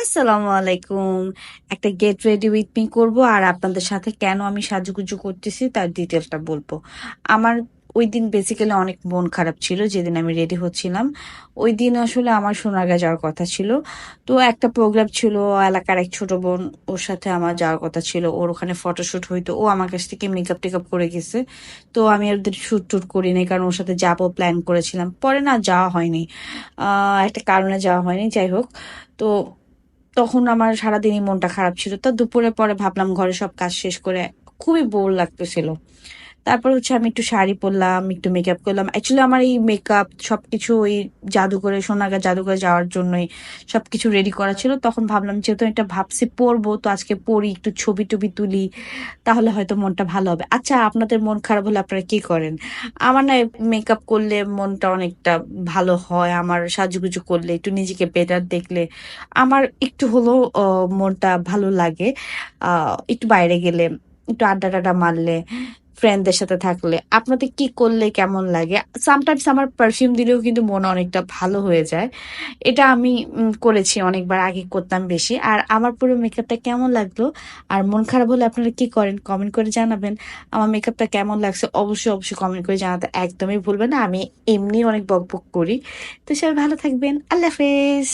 আসসালামু আলাইকুম। একটা গেট রেডি উইথ মি করব আর আপনাদের সাথে কেন আমি সাজুগুজু করতেছি তার ডিটেলসটা বলবো। আমার ওই দিন বেসিক্যালি অনেক মন খারাপ ছিল যেদিন আমি রেডি হচ্ছিলাম। ওই দিন আসলে আমার সোনারগাঁ যাওয়ার কথা ছিল। তো একটা প্রোগ্রাম ছিল, এলাকার এক ছোট বোন, ওর সাথে আমার যাওয়ার কথা ছিল। ওর ওখানে ফটোশুট হইতো, ও আমার কাছ থেকে মেকআপ টেকআপ করে গেছে। তো আমি ওদের শুট টুট করিনি, কারণ ওর সাথে যাবো প্ল্যান করেছিলাম, পরে না যাওয়া হয়নি। একটা কারণে যাওয়া হয়নি, যাই হোক। তো তখন আমার সারাদিনই মনটা খারাপ ছিল। তো দুপুরের পরে ভাবলাম ঘরে সব কাজ শেষ করে খুবই বোর লাগতেছিল। তারপর হচ্ছে আমি একটু শাড়ি পরলাম, একটু মেকআপ করলাম। অ্যাকচুয়ালি আমার এই মেকআপ সবকিছু ওই জাদুঘরে, সোনারগাঁ জাদুঘরে যাওয়ার জন্যই সবকিছু রেডি করা ছিল। তখন ভাবলাম যেহেতু এটা ভাবছি পরবো, তো আজকে পরি, একটু ছবি টবি তুলি, তাহলে হয়তো মনটা ভালো হবে। আচ্ছা, আপনাদের মন খারাপ হলে আপনারা কি করেন? আমার না মেকআপ করলে মনটা অনেকটা ভালো হয়। আমার সাজুগুজু করলে, একটু নিজেকে বেটার দেখলে আমার একটু হলেও মনটা ভালো লাগে। একটু বাইরে গেলে, একটু আড্ডা টাড্ডা মারলে, ফ্রেন্ডদের সাথে থাকলে আপনাদের কি করলে কেমন লাগে? সামটাইমস আমার পারফিউম দিলেও কিন্তু মন অনেকটা ভালো হয়ে যায়। এটা আমি করেছি অনেকবার, আগে করতাম বেশি। আর আমার পুরো মেকআপটা কেমন লাগলো আর মন খারাপ হলে আপনারা কি করেন কমেন্ট করে জানাবেন। আমার মেকআপটা কেমন লাগছে অবশ্যই অবশ্যই কমেন্ট করে জানাতে একদমই ভুলবেন না। আমি এমনি অনেক বকবক করি। তো সবাই ভালো থাকবেন। আল্লাহ হাফেজ।